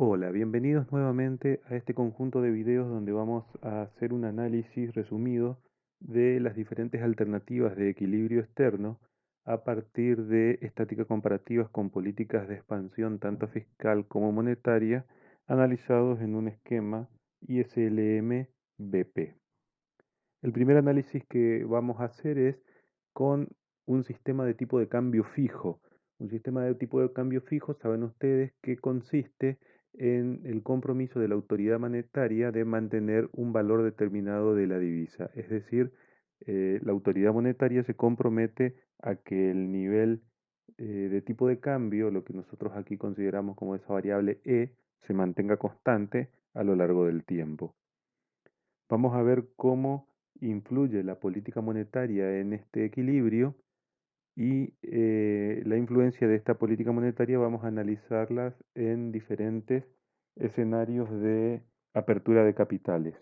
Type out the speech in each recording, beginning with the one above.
Hola, bienvenidos nuevamente a este conjunto de videos donde vamos a hacer un análisis resumido de las diferentes alternativas de equilibrio externo a partir de estática comparativas con políticas de expansión tanto fiscal como monetaria analizados en un esquema ISLM-BP. El primer análisis que vamos a hacer es con un sistema de tipo de cambio fijo. Un sistema de tipo de cambio fijo, saben ustedes que consiste en el compromiso de la autoridad monetaria de mantener un valor determinado de la divisa. Es decir, la autoridad monetaria se compromete a que el nivel de tipo de cambio, lo que nosotros aquí consideramos como esa variable E, se mantenga constante a lo largo del tiempo. Vamos a ver cómo influye la política monetaria en este equilibrio y la influencia de esta política monetaria vamos a analizarlas en diferentes escenarios de apertura de capitales.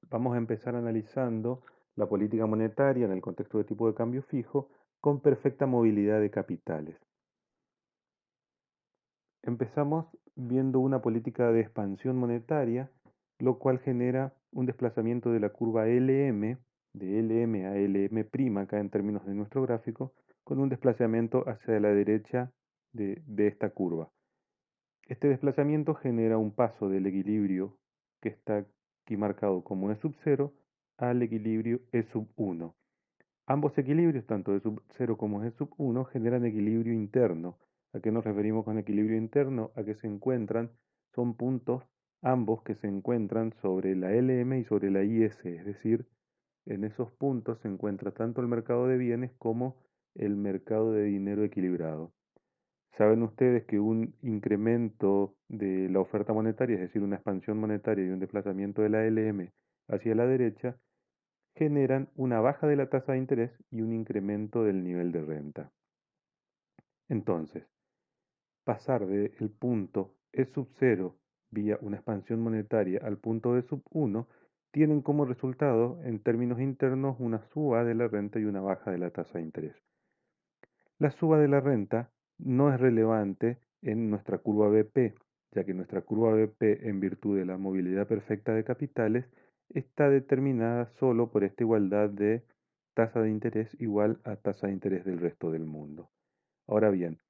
Vamos a empezar analizando la política monetaria en el contexto de tipo de cambio fijo con perfecta movilidad de capitales. Empezamos viendo una política de expansión monetaria, lo cual genera un desplazamiento de la curva LM, de LM a LM' acá en términos de nuestro gráfico, con un desplazamiento hacia la derecha de esta curva. Este desplazamiento genera un paso del equilibrio que está aquí marcado como E sub 0 al equilibrio E sub 1. Ambos equilibrios, tanto E sub 0 como E sub 1, generan equilibrio interno. ¿A qué nos referimos con equilibrio interno? A que se encuentran, son puntos ambos que se encuentran sobre la LM y sobre la IS, es decir, en esos puntos se encuentra tanto el mercado de bienes como el mercado de dinero equilibrado. Saben ustedes que un incremento de la oferta monetaria, es decir, una expansión monetaria y un desplazamiento de la LM hacia la derecha, generan una baja de la tasa de interés y un incremento del nivel de renta. Entonces, pasar del punto E sub 0 vía una expansión monetaria al punto E sub 1 tienen como resultado, en términos internos, una suba de la renta y una baja de la tasa de interés. La suba de la renta no es relevante en nuestra curva BP, ya que nuestra curva BP, en virtud de la movilidad perfecta de capitales, está determinada solo por esta igualdad de tasa de interés igual a tasa de interés del resto del mundo. Ahora bien,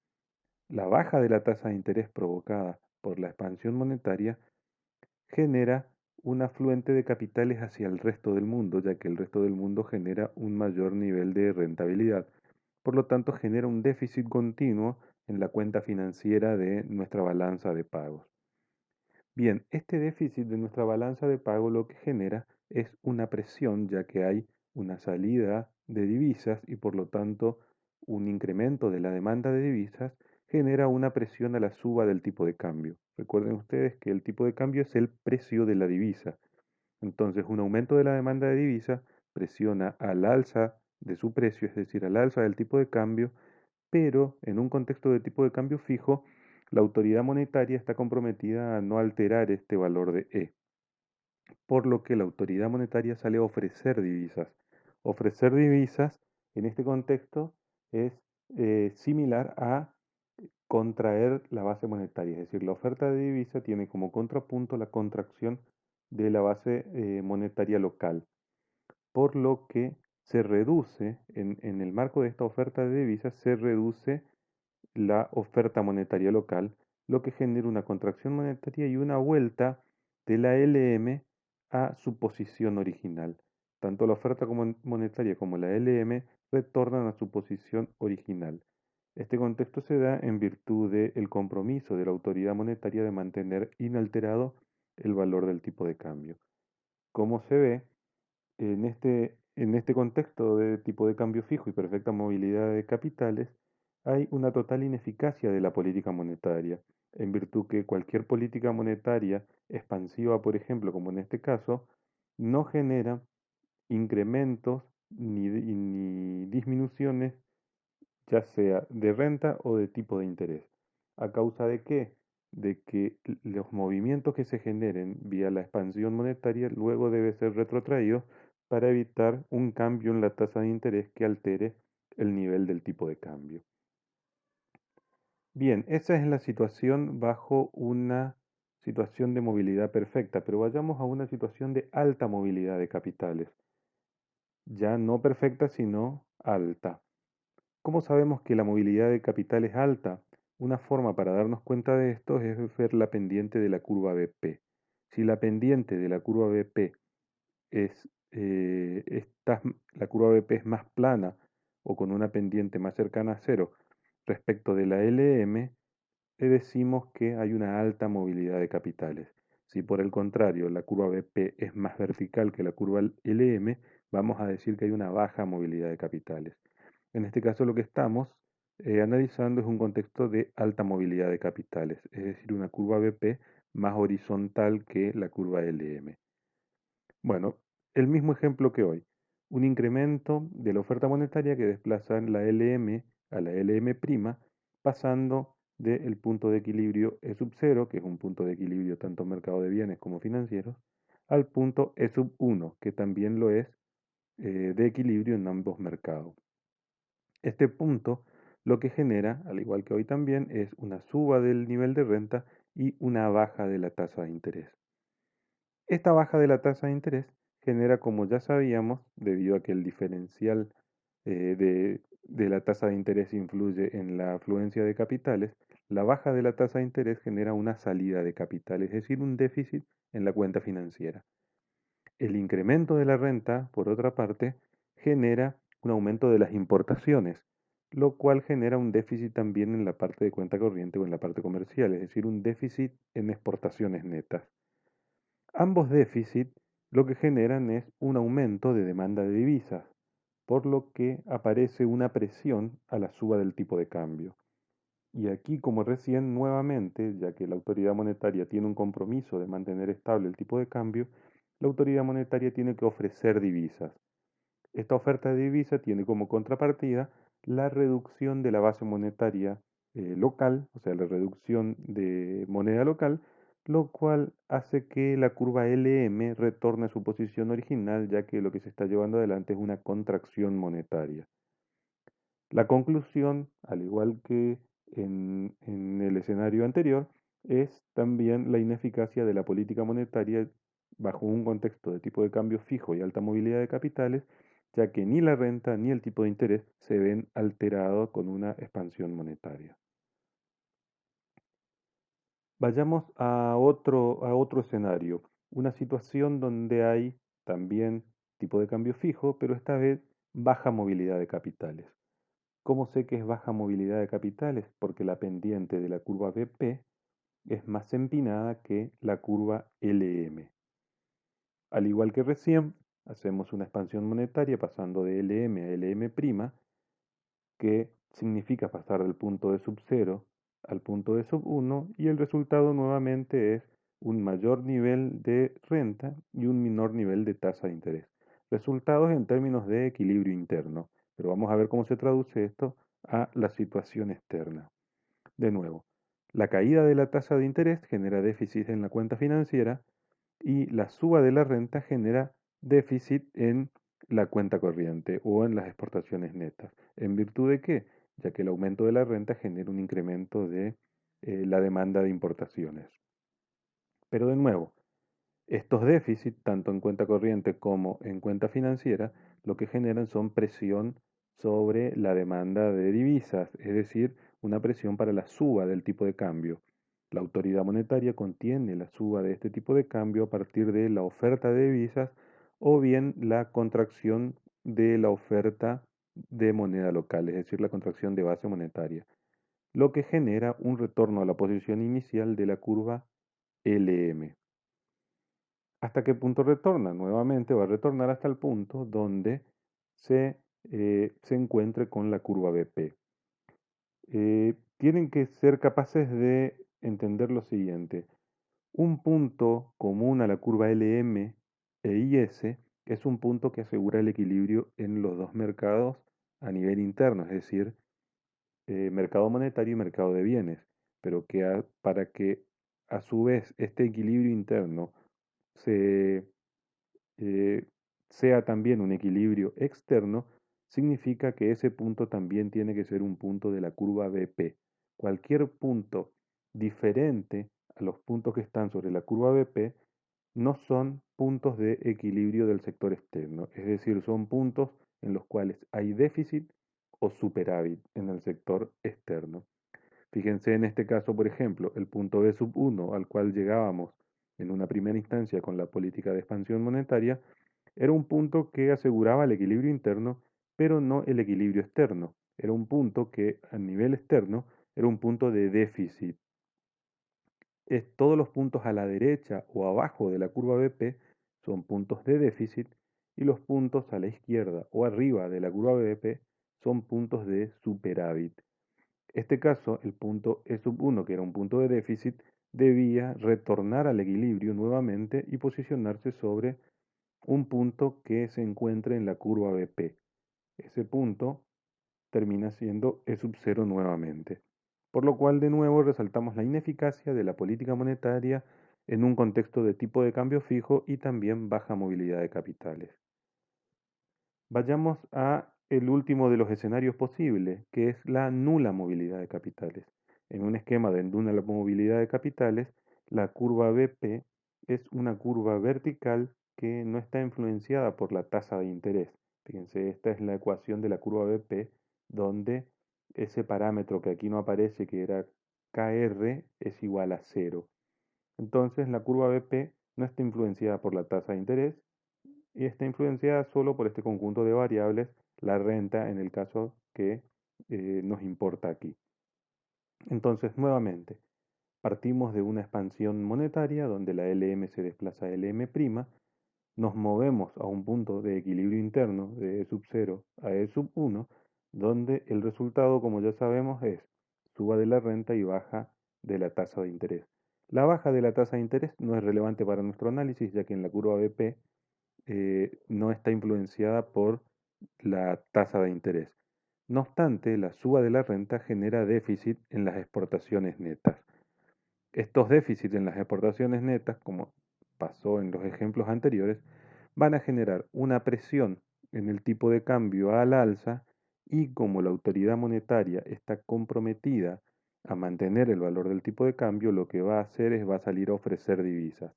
la baja de la tasa de interés provocada por la expansión monetaria genera un afluente de capitales hacia el resto del mundo, ya que el resto del mundo genera un mayor nivel de rentabilidad. Por lo tanto, genera un déficit continuo en la cuenta financiera de nuestra balanza de pagos. Bien, este déficit de nuestra balanza de pago lo que genera es una presión, ya que hay una salida de divisas y por lo tanto un incremento de la demanda de divisas genera una presión a la suba del tipo de cambio. Recuerden ustedes que el tipo de cambio es el precio de la divisa. Entonces, un aumento de la demanda de divisa presiona al alza de su precio, es decir, al alza del tipo de cambio, pero en un contexto de tipo de cambio fijo, la autoridad monetaria está comprometida a no alterar este valor de E, por lo que la autoridad monetaria sale a ofrecer divisas. Ofrecer divisas en este contexto es similar a contraer la base monetaria, es decir, la oferta de divisa tiene como contrapunto la contracción de la base monetaria local, por lo que se reduce, en el marco de esta oferta de divisas, se reduce la oferta monetaria local, lo que genera una contracción monetaria y una vuelta de la LM a su posición original. Tanto la oferta monetaria como la LM retornan a su posición original. Este contexto se da en virtud del compromiso de la autoridad monetaria de mantener inalterado el valor del tipo de cambio. Como se ve, en este contexto de tipo de cambio fijo y perfecta movilidad de capitales, hay una total ineficacia de la política monetaria, en virtud que cualquier política monetaria expansiva, por ejemplo, como en este caso, no genera incrementos ni disminuciones, ya sea de renta o de tipo de interés. ¿A causa de qué? De que los movimientos que se generen vía la expansión monetaria luego debe ser retrotraídos para evitar un cambio en la tasa de interés que altere el nivel del tipo de cambio. Bien, esa es la situación bajo una situación de movilidad perfecta, pero vayamos a una situación de alta movilidad de capitales. Ya no perfecta, sino alta. ¿Cómo sabemos que la movilidad de capital es alta? Una forma para darnos cuenta de esto es ver la pendiente de la curva BP. Si la pendiente de la curva BP es, la curva BP es más plana o con una pendiente más cercana a cero respecto de la LM, le decimos que hay una alta movilidad de capitales. Si por el contrario la curva BP es más vertical que la curva LM, vamos a decir que hay una baja movilidad de capitales. En este caso lo que estamos analizando es un contexto de alta movilidad de capitales, es decir, una curva BP más horizontal que la curva LM. Bueno, el mismo ejemplo que hoy. Un incremento de la oferta monetaria que desplaza la LM a la LM', pasando del punto de equilibrio E sub 0, que es un punto de equilibrio tanto en mercado de bienes como financieros, al punto E sub 1, que también lo es de equilibrio en ambos mercados. Este punto lo que genera, al igual que hoy también, es una suba del nivel de renta y una baja de la tasa de interés. Esta baja de la tasa de interés genera, como ya sabíamos, debido a que el diferencial de la tasa de interés influye en la afluencia de capitales, la baja de la tasa de interés genera una salida de capital, es decir, un déficit en la cuenta financiera. El incremento de la renta, por otra parte, genera un aumento de las importaciones, lo cual genera un déficit también en la parte de cuenta corriente o en la parte comercial, es decir, un déficit en exportaciones netas. Ambos déficits lo que generan es un aumento de demanda de divisas, por lo que aparece una presión a la suba del tipo de cambio. Y aquí, como recién, nuevamente, ya que la autoridad monetaria tiene un compromiso de mantener estable el tipo de cambio, la autoridad monetaria tiene que ofrecer divisas. Esta oferta de divisa tiene como contrapartida la reducción de la base monetaria local, o sea, la reducción de moneda local, lo cual hace que la curva LM retorne a su posición original, ya que lo que se está llevando adelante es una contracción monetaria. La conclusión, al igual que en el escenario anterior, es también la ineficacia de la política monetaria bajo un contexto de tipo de cambio fijo y alta movilidad de capitales, ya que ni la renta ni el tipo de interés se ven alterados con una expansión monetaria. Vayamos a otro escenario, una situación donde hay también tipo de cambio fijo, pero esta vez baja movilidad de capitales. ¿Cómo sé que es baja movilidad de capitales? Porque la pendiente de la curva BP es más empinada que la curva LM. Al igual que recién, hacemos una expansión monetaria pasando de LM a LM', que significa pasar del punto de sub 0 al punto de sub 1, y el resultado nuevamente es un mayor nivel de renta y un menor nivel de tasa de interés. Resultados en términos de equilibrio interno, pero vamos a ver cómo se traduce esto a la situación externa. De nuevo, la caída de la tasa de interés genera déficit en la cuenta financiera y la suba de la renta genera déficit en la cuenta corriente o en las exportaciones netas. ¿En virtud de qué? Ya que el aumento de la renta genera un incremento de la demanda de importaciones. Pero de nuevo, estos déficits, tanto en cuenta corriente como en cuenta financiera, lo que generan son presión sobre la demanda de divisas, es decir, una presión para la suba del tipo de cambio. La autoridad monetaria contiene la suba de este tipo de cambio a partir de la oferta de divisas o bien la contracción de la oferta de moneda local, es decir, la contracción de base monetaria, lo que genera un retorno a la posición inicial de la curva LM. ¿Hasta qué punto retorna? Nuevamente va a retornar hasta el punto donde se encuentre con la curva BP. Tienen que ser capaces de entender lo siguiente. Un punto común a la curva LM e IS es un punto que asegura el equilibrio en los dos mercados a nivel interno, es decir, mercado monetario y mercado de bienes, pero que para que a su vez este equilibrio interno se eh, sea también un equilibrio externo, significa que ese punto también tiene que ser un punto de la curva BP. cualquier punto diferente a los puntos que están sobre la curva BP no son puntos de equilibrio del sector externo, es decir, son puntos en los cuales hay déficit o superávit en el sector externo. Fíjense en este caso, por ejemplo, el punto B sub 1 al cual llegábamos en una primera instancia con la política de expansión monetaria, era un punto que aseguraba el equilibrio interno, pero no el equilibrio externo. Era un punto que a nivel externo era un punto de déficit. Todos los puntos a la derecha o abajo de la curva BP son puntos de déficit y los puntos a la izquierda o arriba de la curva BP son puntos de superávit. Este caso, el punto E sub 1, que era un punto de déficit, debía retornar al equilibrio nuevamente y posicionarse sobre un punto que se encuentre en la curva BP. Ese punto termina siendo E sub 0 nuevamente. Por lo cual, de nuevo, resaltamos la ineficacia de la política monetaria en un contexto de tipo de cambio fijo y también baja movilidad de capitales. Vayamos a el último de los escenarios posibles, que es la nula movilidad de capitales. En un esquema de nula movilidad de capitales, la curva BP es una curva vertical que no está influenciada por la tasa de interés. Fíjense, esta es la ecuación de la curva BP, donde ese parámetro que aquí no aparece, que era KR, es igual a cero. Entonces, la curva BP no está influenciada por la tasa de interés, y está influenciada solo por este conjunto de variables, la renta en el caso que nos importa aquí. Entonces, nuevamente, partimos de una expansión monetaria donde la LM se desplaza a LM', nos movemos a un punto de equilibrio interno de E sub 0 a E sub 1, donde el resultado, como ya sabemos, es suba de la renta y baja de la tasa de interés. La baja de la tasa de interés no es relevante para nuestro análisis, ya que en la curva BP no está influenciada por la tasa de interés. No obstante, la suba de la renta genera déficit en las exportaciones netas. Estos déficits en las exportaciones netas, como pasó en los ejemplos anteriores, van a generar una presión en el tipo de cambio al alza y como la autoridad monetaria está comprometida a mantener el valor del tipo de cambio, lo que va a hacer es va a salir a ofrecer divisas.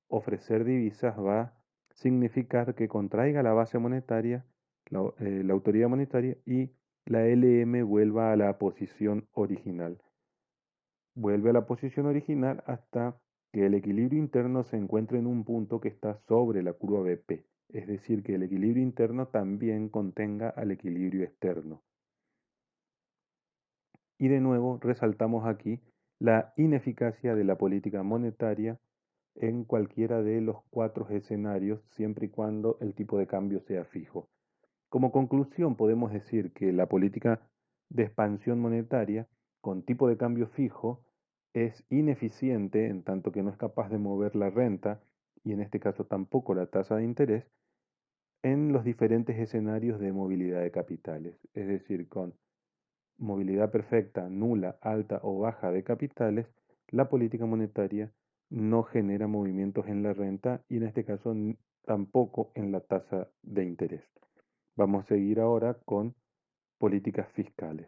Ofrecer divisas va a significar que contraiga la base monetaria, la autoridad monetaria y la LM vuelva a la posición original. Vuelve a la posición original hasta que el equilibrio interno se encuentre en un punto que está sobre la curva BP, es decir, que el equilibrio interno también contenga al equilibrio externo. Y de nuevo resaltamos aquí la ineficacia de la política monetaria en cualquiera de los cuatro escenarios, siempre y cuando el tipo de cambio sea fijo. Como conclusión, podemos decir que la política de expansión monetaria con tipo de cambio fijo es ineficiente en tanto que no es capaz de mover la renta y en este caso tampoco la tasa de interés en los diferentes escenarios de movilidad de capitales, es decir, con movilidad perfecta, nula, alta o baja de capitales, la política monetaria no genera movimientos en la renta y en este caso tampoco en la tasa de interés. Vamos a seguir ahora con políticas fiscales.